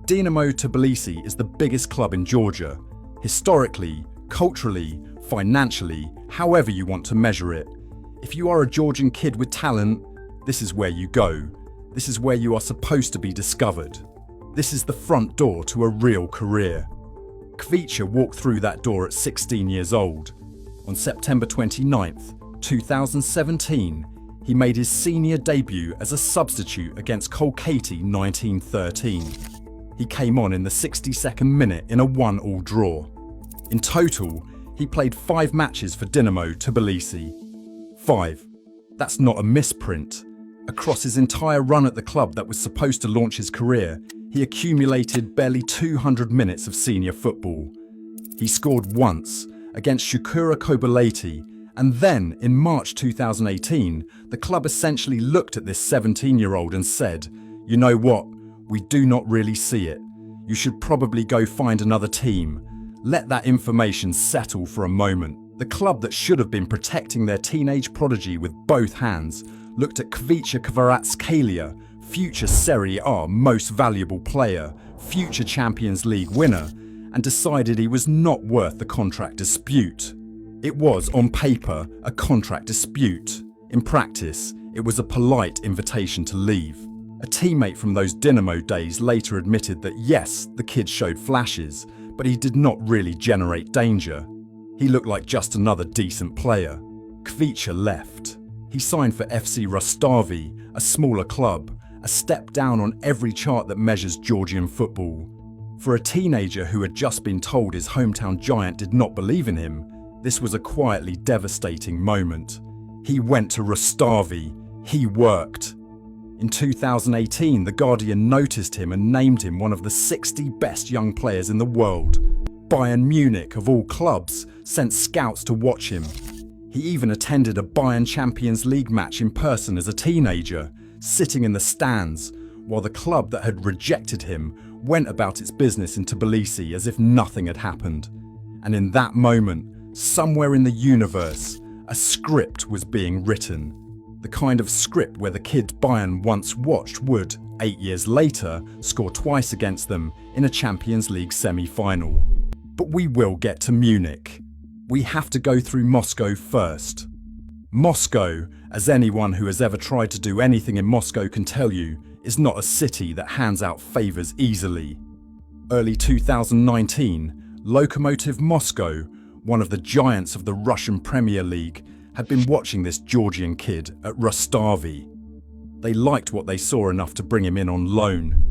Dinamo Tbilisi is the biggest club in Georgia, historically, culturally, financially, however you want to measure it. If you are a Georgian kid with talent, this is where you go. This is where you are supposed to be discovered. This is the front door to a real career. Kvicha walked through that door at 16 years old. On September 29th, 2017, he made his senior debut as a substitute against Kolkati 1913. He came on in the 62nd minute in a 1-1 draw. In total, he played 5 matches for Dinamo Tbilisi. 5. That's not a misprint. Across his entire run at the club that was supposed to launch his career, he accumulated barely 200 minutes of senior football. He scored once against Shukura Kobalati, and then in March 2018, the club essentially looked at this 17-year-old and said, "You know what? We do not really see it. You should probably go find another team." Let that information settle for a moment. The club that should have been protecting their teenage prodigy with both hands looked at Kvicha Kvaratskhelia, future Serie A most valuable player, future Champions League winner, and decided he was not worth the contract dispute. It was, on paper, a contract dispute. In practice, it was a polite invitation to leave. A teammate from those Dinamo days later admitted that yes, the kid showed flashes, but he did not really generate danger. He looked like just another decent player. Kvicha left. He signed for FC Rustavi, a smaller club, a step down on every chart that measures Georgian football. For a teenager who had just been told his hometown giant did not believe in him, this was a quietly devastating moment. He went to Rustavi. He worked. In 2018, The Guardian noticed him and named him one of the 60 best young players in the world. Bayern Munich, of all clubs, sent scouts to watch him. He even attended a Bayern Champions League match in person as a teenager, sitting in the stands, while the club that had rejected him went about its business in Tbilisi as if nothing had happened. And in that moment, somewhere in the universe, a script was being written. The kind of script where the kid Bayern once watched would, 8 years later, score twice against them in a Champions League semi-final. But we will get to Munich. We have to go through Moscow first. Moscow, as anyone who has ever tried to do anything in Moscow can tell you, is not a city that hands out favors easily. Early 2019, Lokomotiv Moscow, one of the giants of the Russian Premier League, had been watching this Georgian kid at Rustavi. They liked what they saw enough to bring him in on loan.